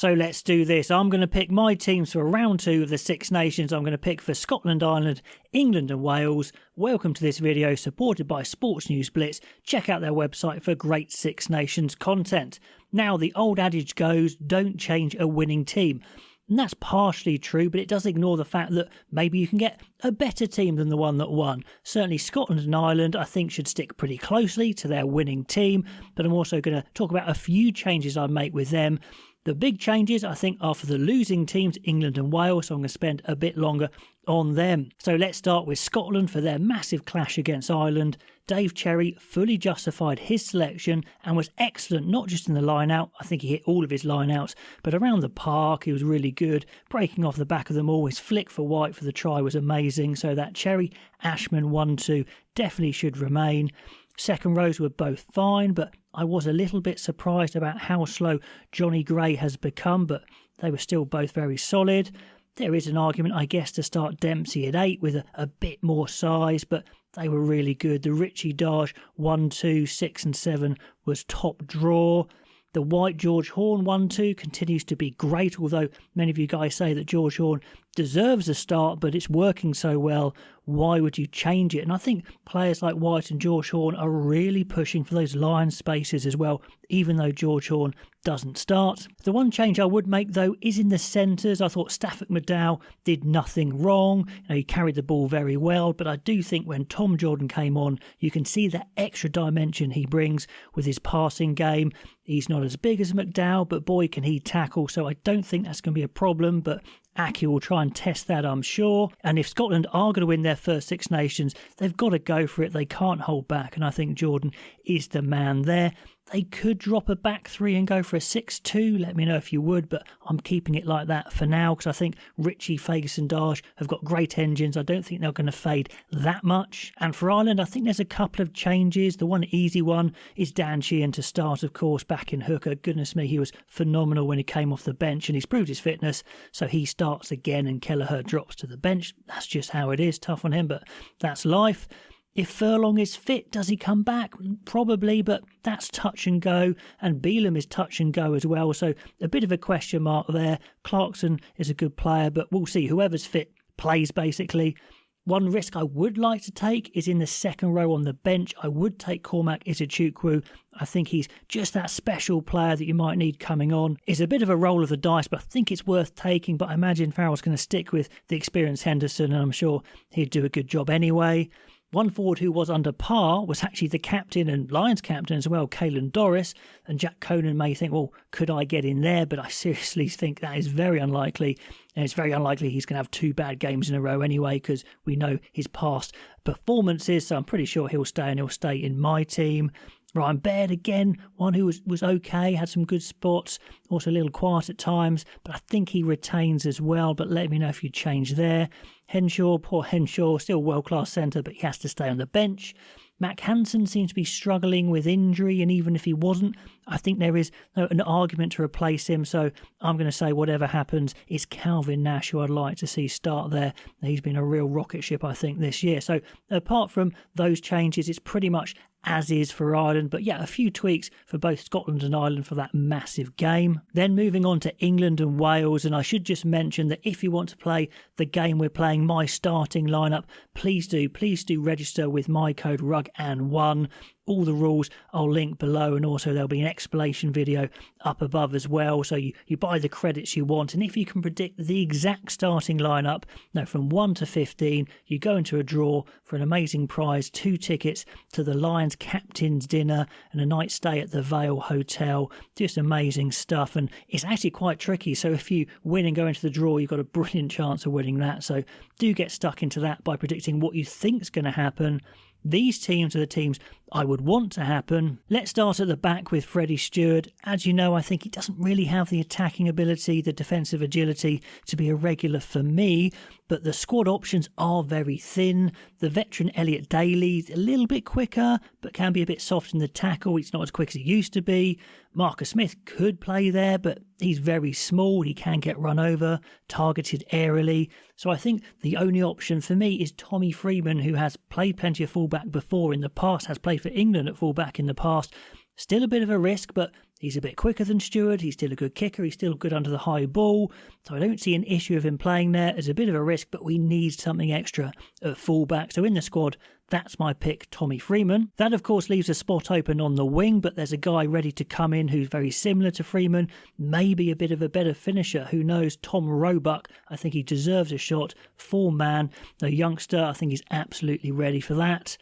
So let's do this. I'm going to pick my teams for round 2 of the Six Nations. I'm going to pick for Scotland, Ireland, England and Wales. Welcome to this video supported by Sports News Blitz. Check out their website for great Six Nations content. Now, the old adage goes, don't change a winning team. And that's partially true, but it does ignore the fact that maybe you can get a better team than the one that won. Certainly Scotland and Ireland, I think, should stick pretty closely to their winning team. But I'm also going to talk about a few changes I'd make with them. The big changes, I think, are for the losing teams, England and Wales, so I'm going to spend a bit longer on them. So let's start with Scotland for their massive clash against Ireland. Dave Cherry fully justified his selection and was excellent, not just in the line-out, I think he hit all of his line-outs, but around the park he was really good, breaking off the back of them all. His flick for White for the try was amazing, so that Cherry-Ashman 1-2 definitely should remain. Second rows were both fine, but I was a little bit surprised about how slow Johnny Gray has become, but they were still both very solid. There is an argument, I guess, to start Dempsey at 8 with a bit more size, but they were really good. The Richie Darge 1-2, 6 and 7 was top draw. The White George Horn 1-2 continues to be great, although many of you guys say that George Horn deserves a start, but it's working so well. Why would you change it? And I think players like White and George Horn are really pushing for those line spaces as well, even though George Horn doesn't start. The one change I would make, though, is in the centres. I thought Stafford McDowell did nothing wrong. He carried the ball very well, but I do think when Tom Jordan came on, you can see that extra dimension he brings with his passing game. He's not as big as McDowell, but boy, can he tackle, so I don't think that's going to be a problem, but Aki will try and test that, I'm sure. And if Scotland are going to win their first Six Nations, they've got to go for it. They can't hold back, and I think Jordan is the man there. They could drop a back 3 and go for a 6-2. Let me know if you would, but I'm keeping it like that for now because I think Richie, Ferguson, Darge have got great engines. I don't think they're going to fade that much. And for Ireland, I think there's a couple of changes. The one easy one is Dan Sheehan to start, of course, back in hooker. Goodness me, he was phenomenal when he came off the bench and he's proved his fitness. So he starts again and Kelleher drops to the bench. That's just how it is. Tough on him, but that's life. If Furlong is fit, does he come back? Probably, but that's touch and go, and Beelum is touch and go as well, so a bit of a question mark there. Clarkson is a good player, but we'll see. Whoever's fit plays, basically. One risk I would like to take is in the second row on the bench. I would take Cormac Isachukwu. I think he's just that special player that you might need coming on. It's a bit of a roll of the dice, but I think it's worth taking. But I imagine Farrell's going to stick with the experienced Henderson, and I'm sure he'd do a good job anyway. One forward who was under par was actually the captain and Lions captain as well, Caelan Doris. And Jack Conan may think, well, could I get in there? But I seriously think that is very unlikely. And it's very unlikely he's going to have 2 bad games in a row anyway, because we know his past performances. So I'm pretty sure he'll stay, and he'll stay in my team. Ryan Baird, again, one who was okay, had some good spots, also a little quiet at times, but I think he retains as well, but let me know if you change there. Henshaw, poor Henshaw, still world-class centre, but he has to stay on the bench. Mac Hansen seems to be struggling with injury, and even if he wasn't, I think there is an argument to replace him, so I'm going to say whatever happens, it's Calvin Nash who I'd like to see start there. He's been a real rocket ship, I think, this year. So apart from those changes, it's pretty much as is for Ireland, but yeah, a few tweaks for both Scotland and Ireland for that massive game. Then moving on to England and Wales, and I should just mention that if you want to play the game we're playing, my starting lineup, please do register with my code RugAN1. All the rules I'll link below, and also there'll be an explanation video up above as well, so you buy the credits you want, and if you can predict the exact starting lineup, from 1 to 15, you go into a draw for an amazing prize, 2 tickets to the Lions Captain's Dinner and a night stay at the Vale Hotel. Just amazing stuff, and it's actually quite tricky, so if you win and go into the draw, you've got a brilliant chance of winning that, so do get stuck into that by predicting what you think's going to happen. These teams are the teams I would want to happen. Let's start at the back with Freddie Stewart. As you know, I think he doesn't really have the attacking ability, the defensive agility to be a regular for me, but the squad options are very thin. The veteran Elliot Daly's a little bit quicker, but can be a bit soft in the tackle. He's not as quick as he used to be. Marcus Smith could play there, but he's very small. He can get run over, targeted aerially. So I think the only option for me is Tommy Freeman, who has played plenty of fullback before in the past, has played for England at fullback in the past. Still a bit of a risk, but He's a bit quicker than Stewart. He's still a good kicker. He's still good under the high ball. So I don't see an issue of him playing there. It's a bit of a risk, but we need something extra at fullback. So in the squad, that's my pick, Tommy Freeman. That, of course, leaves a spot open on the wing, but there's a guy ready to come in who's very similar to Freeman, maybe a bit of a better finisher. Who knows? Tom Roebuck. I think he deserves a shot. 4-man. The youngster, I think he's absolutely ready for that.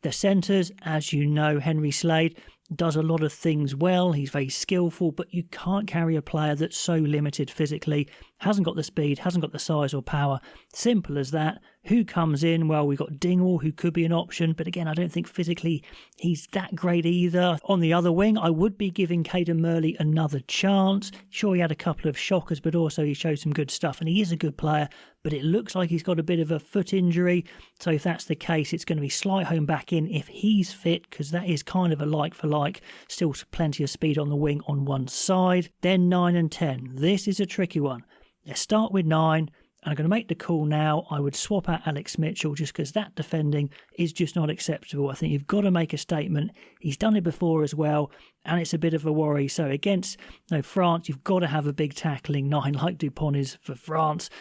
The centres, as you know, Henry Slade does a lot of things well. He's very skillful, but you can't carry a player that's so limited physically, hasn't got the speed, hasn't got the size or power. Simple as that. Who comes in? Well, we've got Dingwall, who could be an option, but again, I don't think physically he's that great either. On the other wing, I would be giving Caden Murley another chance. Sure, he had a couple of shockers, but also he showed some good stuff, and he is a good player, but it looks like he's got a bit of a foot injury. So if that's the case, it's going to be Slightholme back in if he's fit, because that is kind of a like for like. Still plenty of speed on the wing on one side. Then 9 and 10. This is a tricky one. Let's start with 9. I'm going to make the call now. I would swap out Alex Mitchell just because that defending is just not acceptable. I think you've got to make a statement. He's done it before as well, and it's a bit of a worry. So against France, you've got to have a big tackling 9 like Dupont is for France.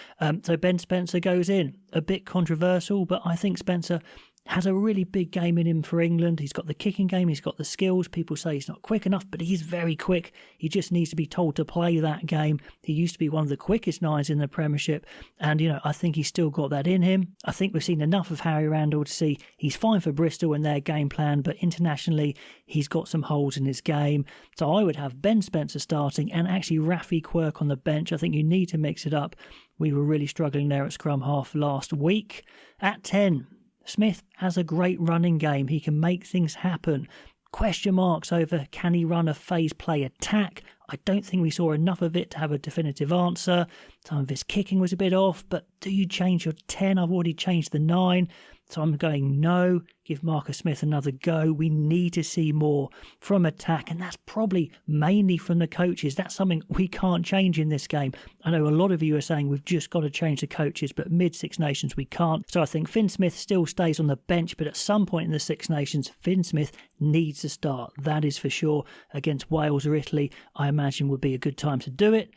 So Ben Spencer goes in. A bit controversial, but I think Spencer has a really big game in him for England. He's got the kicking game, he's got the skills. People say he's not quick enough, but he's very quick. He just needs to be told to play that game. He used to be one of the quickest 9s in the Premiership, and I think he's still got that in him. I think we've seen enough of Harry Randall to see he's fine for Bristol and their game plan, but internationally he's got some holes in his game. So I would have Ben Spencer starting and actually Rafi Quirk on the bench. I think you need to mix it up. We were really struggling there at scrum half last week. At 10, Smith has a great running game. He can make things happen. Question marks over can he run a phase play attack? I don't think we saw enough of it to have a definitive answer. Some of his kicking was a bit off, but do you change your 10? I've already changed the 9. So I'm going no, give Marcus Smith another go. We need to see more from attack, and that's probably mainly from the coaches. That's something we can't change in this game. I know a lot of you are saying we've just got to change the coaches, but mid-Six Nations we can't. So I think Finn Smith still stays on the bench, but at some point in the Six Nations, Finn Smith needs to start. That is for sure. Against Wales or Italy, I imagine would be a good time to do it.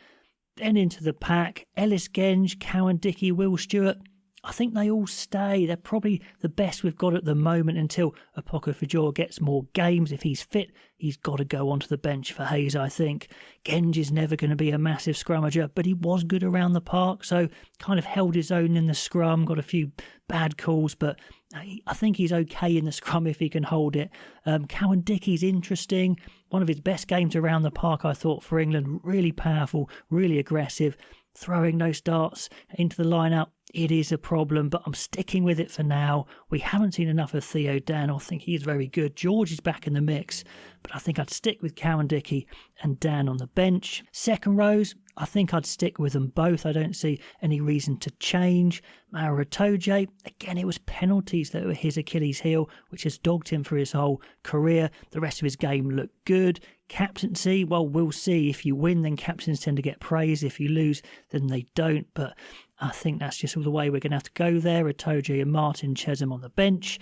Then into the pack, Ellis Genge, Cowan Dickey, Will Stewart. I think they all stay. They're probably the best we've got at the moment until Apoko Fajor gets more games. If he's fit, he's got to go onto the bench for Hayes, I think. Genge is never going to be a massive scrummager, but he was good around the park, so kind of held his own in the scrum, got a few bad calls, but I think he's okay in the scrum if he can hold it. Cowan Dickey's interesting. One of his best games around the park, I thought, for England. Really powerful, really aggressive. Throwing those darts into the line-out, it is a problem, but I'm sticking with it for now. We haven't seen enough of Theo Dan. I think he is very good. George is back in the mix, but I think I'd stick with Cowan Dickey and Dan on the bench. Second rows, I think I'd stick with them both. I don't see any reason to change. Mara Itoje, again, it was penalties that were his Achilles heel, which has dogged him for his whole career. The rest of his game looked good. Captaincy, well, we'll see. If you win, then captains tend to get praise. If you lose, then they don't. But I think that's just the way we're going to have to go there. Itoje and Martin Chesham on the bench.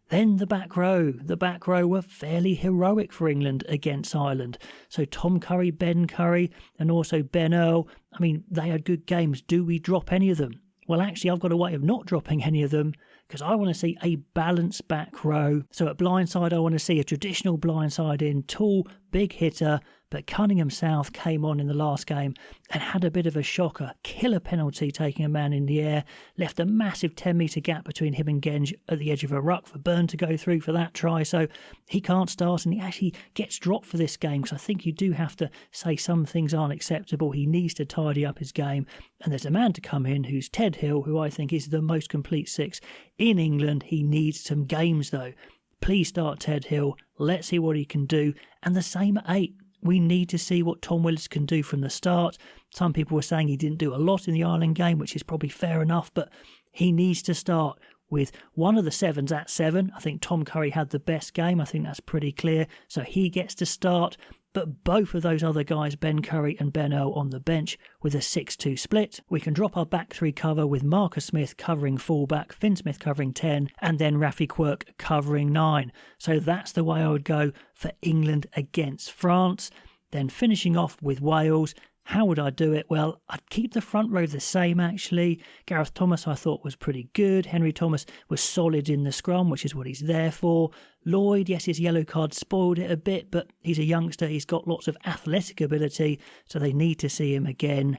Then the back row. The back row were fairly heroic for England against Ireland. So Tom Curry, Ben Curry, and also Ben Earl. I mean, they had good games. Do we drop any of them? Well, actually, I've got a way of not dropping any of them because I want to see a balanced back row. So at blindside, I want to see a traditional blindside in, tall, big hitter, but Cunningham South came on in the last game and had a bit of a shocker. Killer penalty taking a man in the air, left a massive 10-metre gap between him and Genge at the edge of a ruck for Byrne to go through for that try. So he can't start and he actually gets dropped for this game because I think you do have to say some things aren't acceptable. He needs to tidy up his game. And there's a man to come in who's Ted Hill, who I think is the most complete 6 in England. He needs some games though. Please start Ted Hill. Let's see what he can do. And the same at 8. We need to see what Tom Willis can do from the start. Some people were saying he didn't do a lot in the Ireland game, which is probably fair enough, but he needs to start with one of the 7s at 7. I think Tom Curry had the best game. I think that's pretty clear. So he gets to start. But both of those other guys, Ben Curry and Ben Earl, on the bench with a 6-2 split. We can drop our back 3 cover with Marcus Smith covering fullback, Finn Smith covering 10, and then Rafi Quirk covering 9. So that's the way I would go for England against France. Then finishing off with Wales. How would I do it? Well, I'd keep the front row the same, actually. Gareth Thomas, I thought, was pretty good. Henry Thomas was solid in the scrum, which is what he's there for. Lloyd, yes, his yellow card spoiled it a bit, but he's a youngster. He's got lots of athletic ability, so they need to see him again.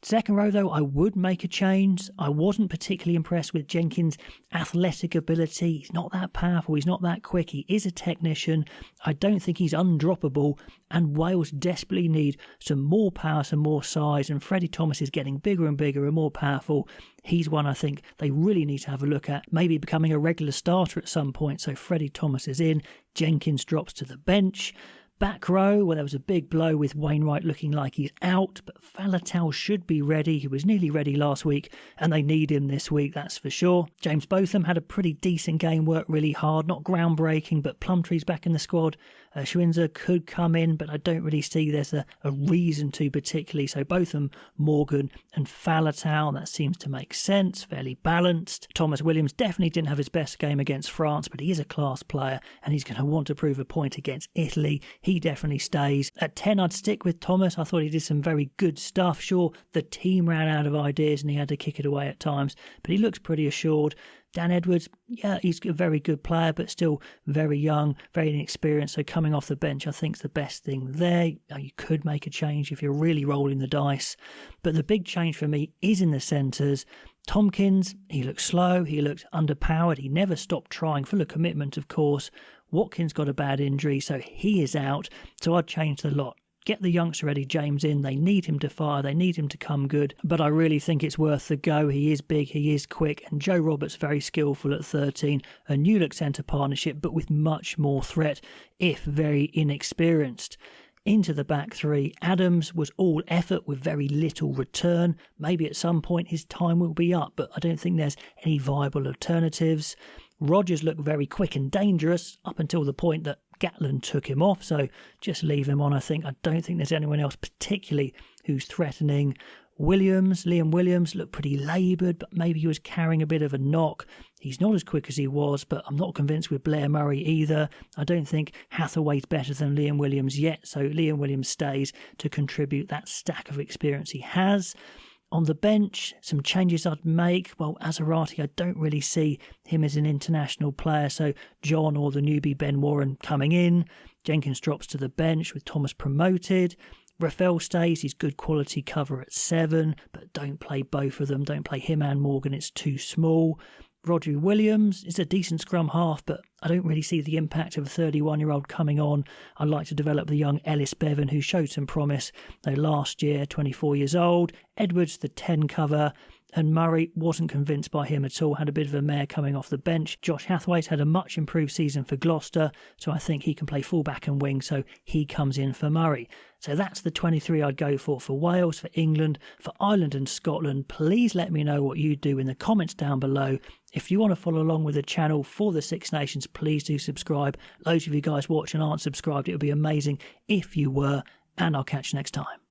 Second row, though, I would make a change. I wasn't particularly impressed with Jenkins' athletic ability. He's not that powerful. He's not that quick. He is a technician. I don't think he's undroppable. And Wales desperately need some more power, some more size. And Freddie Thomas is getting bigger and bigger and more powerful. He's one I think they really need to have a look at. Maybe becoming a regular starter at some point. So Freddie Thomas is in. Jenkins drops to the bench. Back row, well, there was a big blow with Wainwright looking like he's out, but Faletau should be ready. He was nearly ready last week, and they need him this week, that's for sure. James Botham had a pretty decent game, worked really hard, not groundbreaking, but Plumtree's back in the squad. Schwinzer could come in, but I don't really see there's a reason to particularly. So Botham, Morgan and Faletau, that seems to make sense, fairly balanced. Thomas Williams definitely didn't have his best game against France, but he is a class player and he's going to want to prove a point against Italy. He definitely stays. At 10, I'd stick with Thomas. I thought he did some very good stuff. Sure, the team ran out of ideas and he had to kick it away at times, but he looks pretty assured. Dan Edwards, yeah, he's a very good player, but still very young, very inexperienced. So coming off the bench, I think is the best thing there. You could make a change if you're really rolling the dice. But the big change for me is in the centres. Tompkins, he looked slow, he looked underpowered. He never stopped trying, full of commitment, of course. Watkins got a bad injury, so he is out. So I'd change the lot. Get the youngster Eddie James in. They need him to fire. They need him to come good. But I really think it's worth the go. He is big. He is quick. And Joe Roberts very skillful at 13. A new look centre partnership, but with much more threat, if very inexperienced. Into the back three, Adams was all effort with very little return. Maybe at some point his time will be up, but I don't think there's any viable alternatives. Rogers looked very quick and dangerous up until the point that Gatland took him off, so just leave him on, I think. I don't think there's anyone else particularly who's threatening. Liam Williams looked pretty laboured, but maybe he was carrying a bit of a knock. He's not as quick as he was, but I'm not convinced with Blair Murray either. I don't think Hathaway's better than Liam Williams yet, so Liam Williams stays to contribute that stack of experience he has. On the bench, some changes I'd make. Well, Azarati, I don't really see him as an international player, so John or the newbie Ben Warren coming in. Jenkins drops to the bench with Thomas promoted. Rafael stays, he's good quality cover at 7, but don't play both of them. Don't play him and Morgan, it's too small. Rodri Williams is a decent scrum half, but I don't really see the impact of a 31-year-old coming on. I'd like to develop the young Ellis Bevan, who showed some promise, though last year, 24 years old. Edwards, the 10 cover, and Murray, wasn't convinced by him at all, had a bit of a mare coming off the bench. Josh Hathaway's had a much improved season for Gloucester, so I think he can play full-back and wing, so he comes in for Murray. So that's the 23 I'd go for Wales, for England, for Ireland and Scotland. Please let me know what you do in the comments down below. If you want to follow along with the channel for the Six Nations, please do subscribe. Loads of you guys watch and aren't subscribed. It would be amazing if you were, and I'll catch you next time.